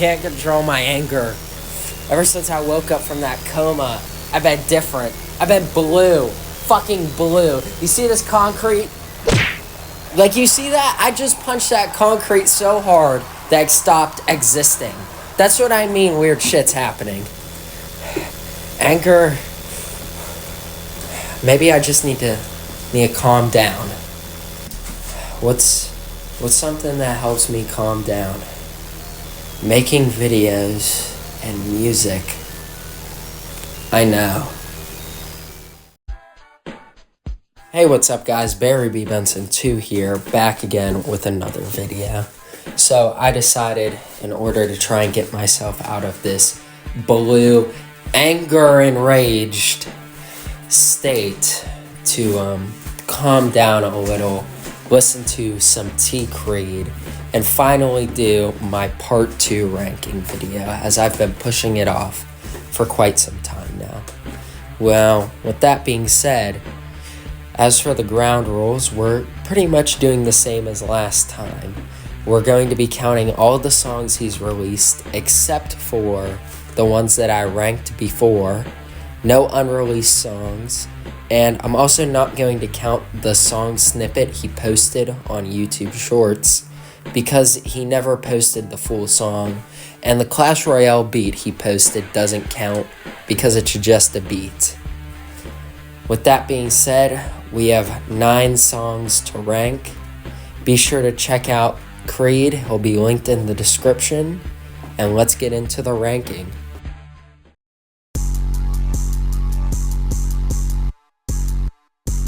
can't control my anger. Ever since I woke up from that coma, I've been different. I've been blue. Fucking blue. You see this concrete? Like, you see that? I just punched that concrete so hard that it stopped existing. That's what I mean, weird shit's happening. Anger. Maybe I just need to calm down. What's something that helps me calm down? Making videos and music. I know. Hey, what's up guys? Barry B. Benson 2 here, back again with another video. So I decided, in order to try and get myself out of this blue, anger-enraged state, to calm down a little, listen to some T. Creed, and finally do my part 2 ranking video, as I've been pushing it off for quite some time now. Well, with that being said, as for the ground rules, we're pretty much doing the same as last time. We're going to be counting all the songs he's released, except for the ones that I ranked before, no unreleased songs, and I'm also not going to count the song snippet he posted on YouTube Shorts, because he never posted the full song, and the Clash Royale beat he posted doesn't count because it's just a beat. With that being said, we have 9 songs to rank. Be sure to check out Creed, he'll be linked in the description, and let's get into the ranking.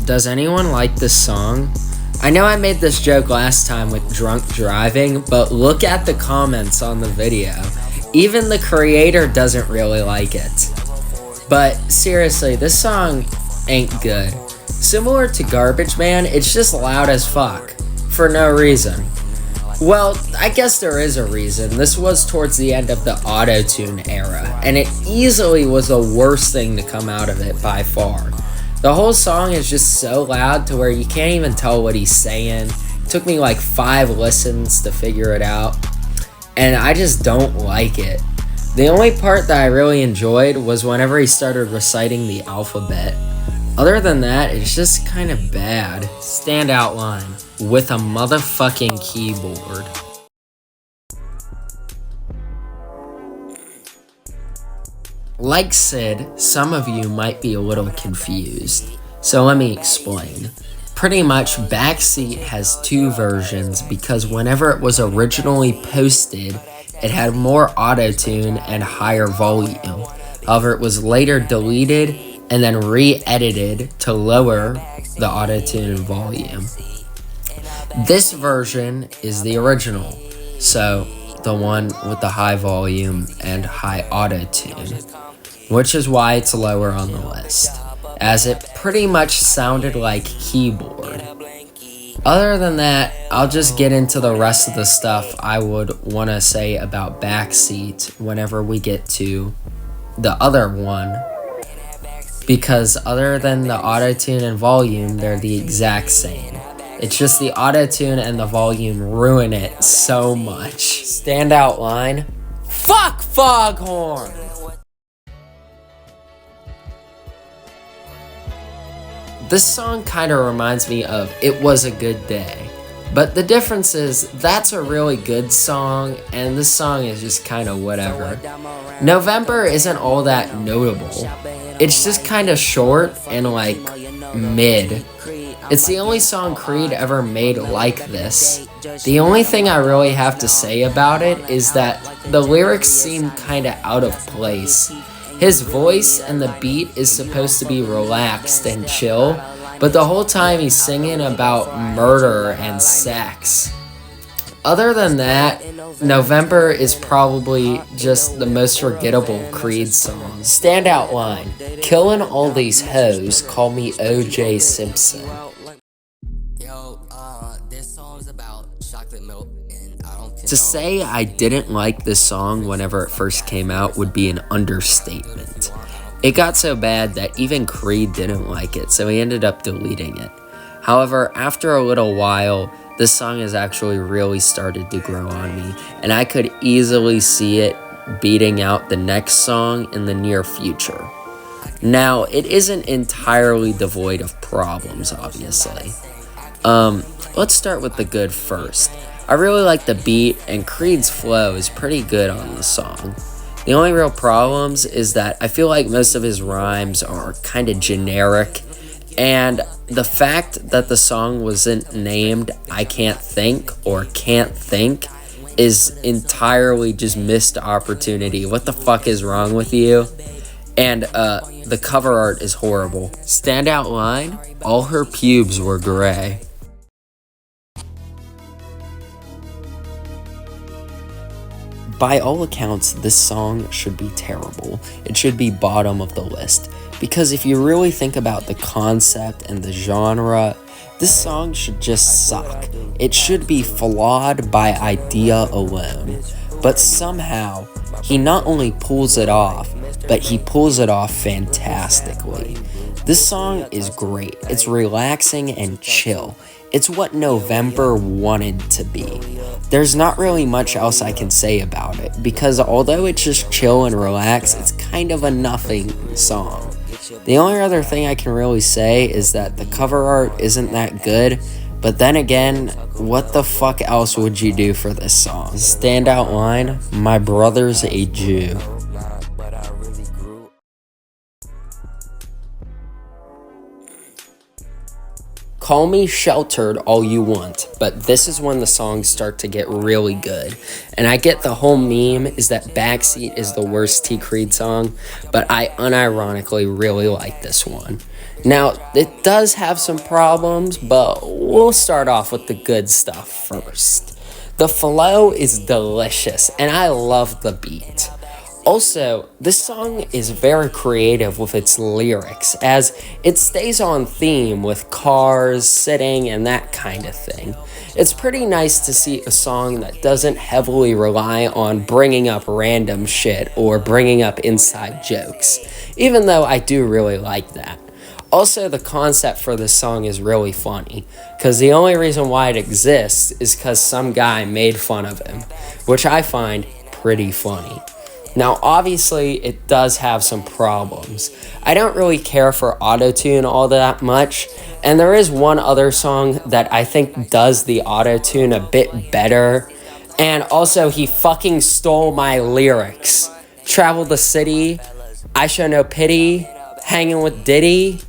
Does anyone like this song? I know I made this joke last time with drunk driving, but look at the comments on the video. Even the creator doesn't really like it. But seriously, this song ain't good. Similar to Garbage Man, it's just loud as fuck, for no reason. Well, I guess there is a reason. This was towards the end of the auto-tune era, and it easily was the worst thing to come out of it by far. The whole song is just so loud to where you can't even tell what he's saying. It took me like 5 listens to figure it out, and I just don't like it. The only part that I really enjoyed was whenever he started reciting the alphabet. Other than that, it's just kind of bad. Standout line, with a motherfucking keyboard. Like Sid, some of you might be a little confused, so let me explain. Pretty much, Backseat has 2 versions because whenever it was originally posted, it had more auto-tune and higher volume. However, it was later deleted and then re-edited to lower the auto-tune and volume. This version is the original, so the one with the high volume and high auto-tune, which is why it's lower on the list, as it pretty much sounded like keyboard. Other than that, I'll just get into the rest of the stuff I would want to say about Backseat whenever we get to the other one, because other than the auto-tune and volume, they're the exact same. It's just the auto-tune and the volume ruin it so much. Standout line, fuck Foghorn! This song kind of reminds me of It Was a Good Day, but the difference is that's a really good song and this song is just kind of whatever. November isn't all that notable. It's just kind of short and like mid. It's the only song Creed ever made like this. The only thing I really have to say about it is that the lyrics seem kind of out of place. His voice and the beat is supposed to be relaxed and chill, but the whole time he's singing about murder and sex. Other than that, November is probably just the most forgettable Creed song. Standout line, killing all these hoes, call me O.J. Simpson. To say I didn't like this song whenever it first came out would be an understatement. It got so bad that even Creed didn't like it, so he ended up deleting it. However, after a little while, this song has actually really started to grow on me, and I could easily see it beating out the next song in the near future. Now, it isn't entirely devoid of problems, obviously. Let's start with the good first. I really like the beat, and Creed's flow is pretty good on the song. The only real problems is that I feel like most of his rhymes are kind of generic, and the fact that the song wasn't named I Can't Think or Can't Think is entirely just missed opportunity. What the fuck is wrong with you? And the cover art is horrible. Standout line, all her pubes were gray. By all accounts, this song should be terrible. It should be bottom of the list. Because if you really think about the concept and the genre, this song should just suck. It should be flawed by idea alone. But somehow, he not only pulls it off, but he pulls it off fantastically. This song is great. It's relaxing and chill. It's what November wanted to be. There's not really much else I can say about it, because although it's just chill and relax, it's kind of a nothing song. The only other thing I can really say is that the cover art isn't that good, but then again, what the fuck else would you do for this song? Standout line, my brother's a Jew. Call me sheltered all you want, but this is when the songs start to get really good. And I get the whole meme is that Backseat is the worst T. Creed song, but I unironically really like this one. Now, it does have some problems, but we'll start off with the good stuff first. The flow is delicious, and I love the beat. Also, this song is very creative with its lyrics, as it stays on theme with cars, sitting, and that kind of thing. It's pretty nice to see a song that doesn't heavily rely on bringing up random shit or bringing up inside jokes, even though I do really like that. Also, the concept for this song is really funny, because the only reason why it exists is because some guy made fun of him, which I find pretty funny. Now, obviously, it does have some problems. I don't really care for autotune all that much, and there is one other song that I think does the autotune a bit better, and also he fucking stole my lyrics. Travel the city, I show no pity, hanging with Diddy.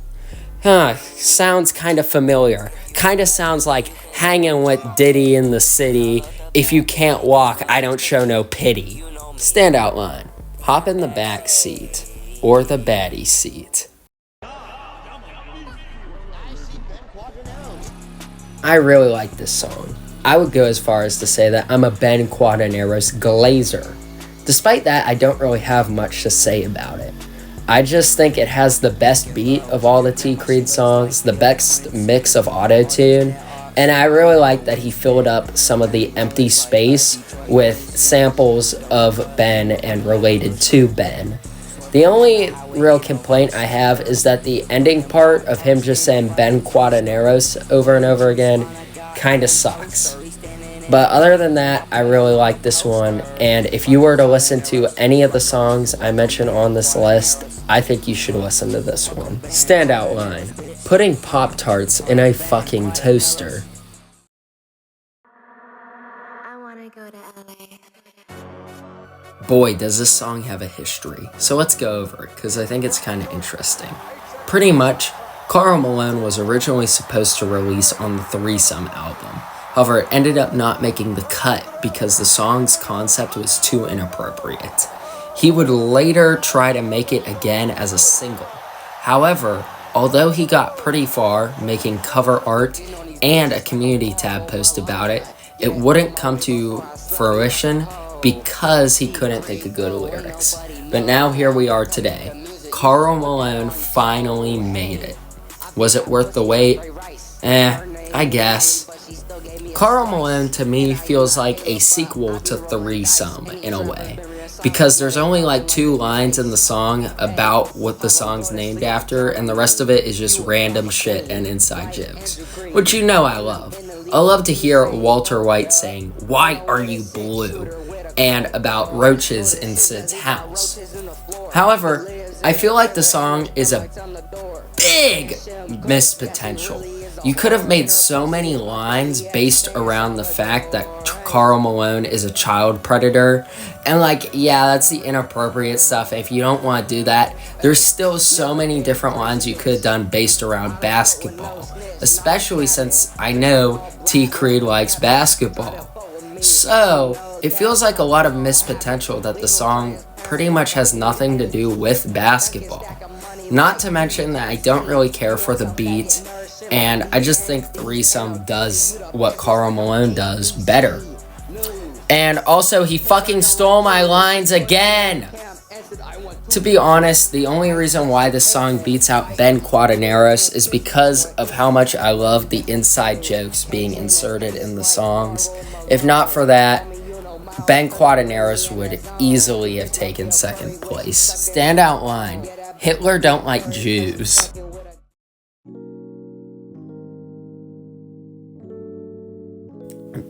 Sounds kind of familiar. Kind of sounds like hanging with Diddy in the city. If you can't walk, I don't show no pity. Standout line, hop in the back seat or the baddie seat. I really like this song. I would go as far as to say that I'm a Ben Quaterneros glazer. Despite that, I don't really have much to say about it. I just think it has the best beat of all the T. Creed songs, the best mix of autotune, and I really like that he filled up some of the empty space with samples of Ben and related to Ben. The only real complaint I have is that the ending part of him just saying Ben Quaterneros over and over again kind of sucks. But other than that, I really like this one, and if you were to listen to any of the songs I mentioned on this list, I think you should listen to this one. Standout line, putting Pop-Tarts in a fucking toaster. I wanna go to LA. Boy, does this song have a history. So let's go over it, because I think it's kind of interesting. Pretty much, Karl Malone was originally supposed to release on the Threesome album. However, it ended up not making the cut because the song's concept was too inappropriate. He would later try to make it again as a single. However, although he got pretty far making cover art and a community tab post about it, it wouldn't come to fruition because he couldn't think of good lyrics. But now here we are today. Karl Malone finally made it. Was it worth the wait? I guess. Karl Malone to me feels like a sequel to Threesome in a way, because there's only like 2 lines in the song about what the song's named after, and the rest of it is just random shit and inside jokes, which you know I love. I love to hear Walter White saying, "Why are you blue?" and about roaches in Sid's house. However, I feel like the song is a big missed potential. You could have made so many lines based around the fact that Karl Malone is a child predator. And like, yeah, that's the inappropriate stuff. If you don't want to do that, there's still so many different lines you could have done based around basketball. Especially since I know T. Creed likes basketball. So, it feels like a lot of missed potential that the song pretty much has nothing to do with basketball. Not to mention that I don't really care for the beat, and I just think Threesome does what Karl Malone does better. And also, he fucking stole my lines again! To be honest, the only reason why this song beats out Ben Quaternaros is because of how much I love the inside jokes being inserted in the songs. If not for that, Ben Quaternaros would easily have taken second place. Standout line, Hitler don't like Jews.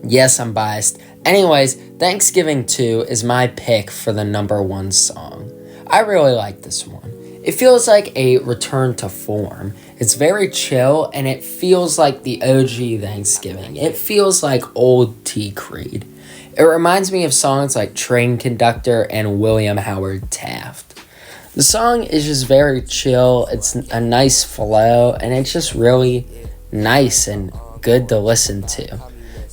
Yes, I'm biased. Anyways, Thanksgiving 2 is my pick for the number one song. I really like this one. It feels like a return to form. It's very chill, and it feels like the OG Thanksgiving. It feels like old T. Creed. It reminds me of songs like Train Conductor and William Howard Taft. The song is just very chill. It's a nice flow, and it's just really nice and good to listen to.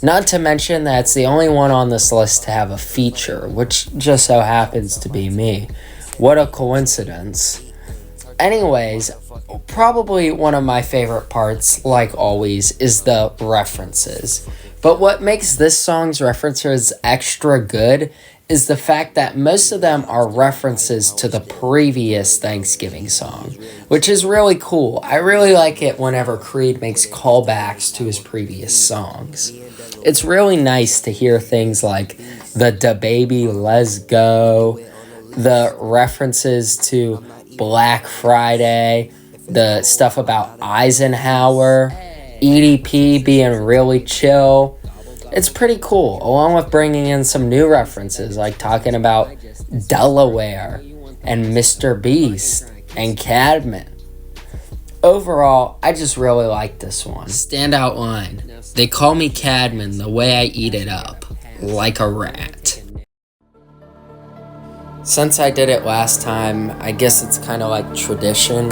Not to mention that it's the only one on this list to have a feature, which just so happens to be me. What a coincidence. Anyways, probably one of my favorite parts, like always, is the references. But what makes this song's references extra good is the fact that most of them are references to the previous Thanksgiving song, which is really cool. I really like it whenever Creed makes callbacks to his previous songs. It's really nice to hear things like the Da Baby Let's Go, the references to Black Friday, the stuff about Eisenhower, EDP being really chill. It's pretty cool, along with bringing in some new references, like talking about Delaware and Mr. Beast and Cadman. Overall, I just really like this one. Standout line, they call me Cadman the way I eat it up, like a rat. Since I did it last time, I guess it's kind of like tradition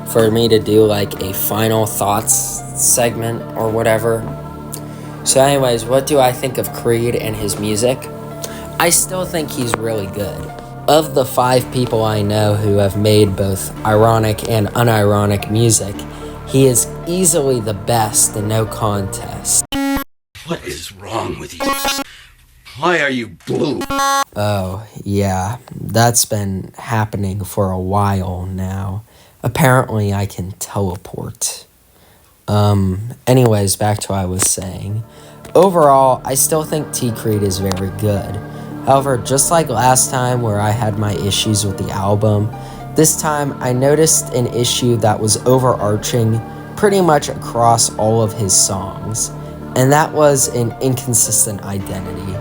for me to do like a final thoughts segment or whatever. So anyways, what do I think of Creed and his music? I still think he's really good. Of the 5 people I know who have made both ironic and unironic music, he is easily the best and no contest. What is wrong with you? Why are you blue? Oh, yeah, that's been happening for a while now. Apparently I can teleport. Anyways, back to what I was saying. Overall, I still think T. Creed is very good. However, just like last time where I had my issues with the album, this time I noticed an issue that was overarching pretty much across all of his songs, and that was an inconsistent identity.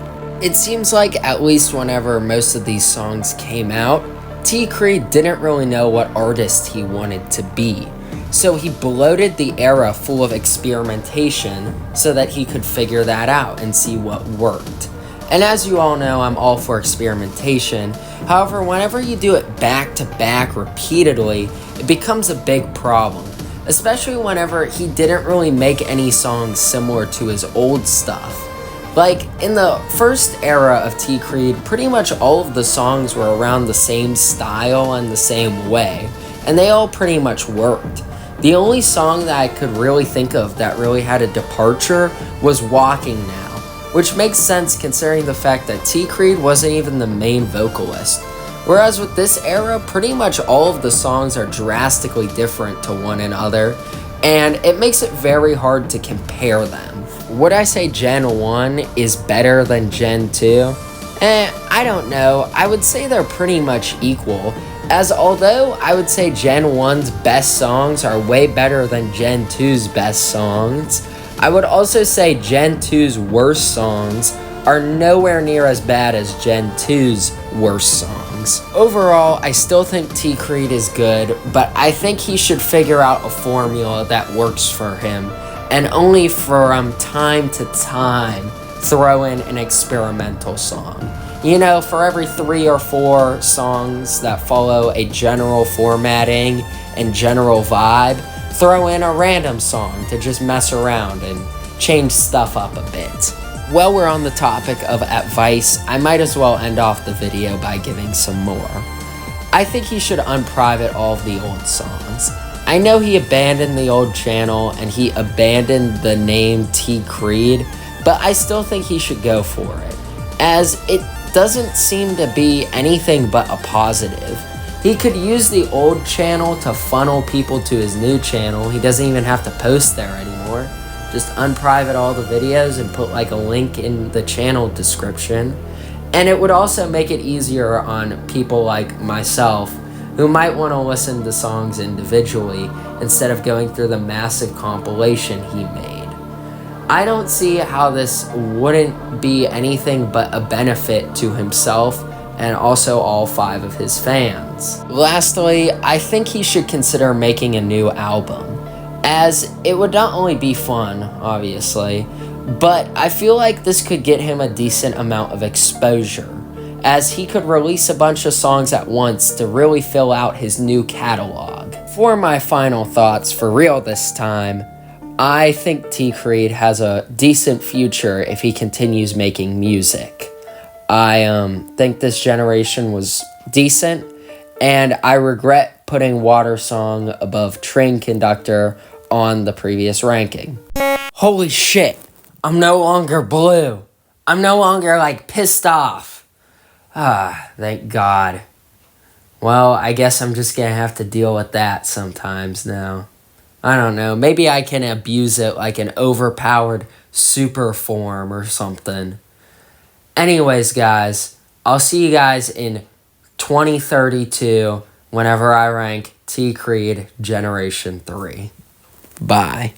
It seems like at least whenever most of these songs came out, T. Creed didn't really know what artist he wanted to be. So he bloated the era full of experimentation so that he could figure that out and see what worked. And as you all know, I'm all for experimentation. However, whenever you do it back to back repeatedly, it becomes a big problem. Especially whenever he didn't really make any songs similar to his old stuff. Like, in the first era of T. Creed, pretty much all of the songs were around the same style and the same way, and they all pretty much worked. The only song that I could really think of that really had a departure was Walking Now, which makes sense considering the fact that T. Creed wasn't even the main vocalist. Whereas with this era, pretty much all of the songs are drastically different to one another, and it makes it very hard to compare them. Would I say Gen 1 is better than Gen 2? I don't know. I would say they're pretty much equal, as although I would say Gen 1's best songs are way better than Gen 2's best songs, I would also say Gen 2's worst songs are nowhere near as bad as Gen 2's worst songs. Overall, I still think T. Creed is good, but I think he should figure out a formula that works for him, and only from time to time throw in an experimental song. You know, for every 3 or 4 songs that follow a general formatting and general vibe, throw in a random song to just mess around and change stuff up a bit. While we're on the topic of advice, I might as well end off the video by giving some more. I think he should unprivate all of the old songs. I know he abandoned the old channel and he abandoned the name T. Creed, but I still think he should go for it, as it doesn't seem to be anything but a positive. He could use the old channel to funnel people to his new channel. He doesn't even have to post there anymore. Just unprivate all the videos and put like a link in the channel description. And it would also make it easier on people like myself who might want to listen to songs individually instead of going through the massive compilation he made. I don't see how this wouldn't be anything but a benefit to himself and also all 5 of his fans. Lastly, I think he should consider making a new album, as it would not only be fun, obviously, but I feel like this could get him a decent amount of exposure, as he could release a bunch of songs at once to really fill out his new catalog. For my final thoughts, for real this time, I think T. Creed has a decent future if he continues making music. I think this generation was decent, and I regret putting Water Song above Train Conductor on the previous ranking. Holy shit, I'm no longer blue. I'm no longer, like, pissed off. Thank God. Well, I guess I'm just gonna have to deal with that sometimes now. I don't know, maybe I can abuse it like an overpowered super form or something. Anyways, guys, I'll see you guys in 2032 whenever I rank T. Creed Generation 3. Bye.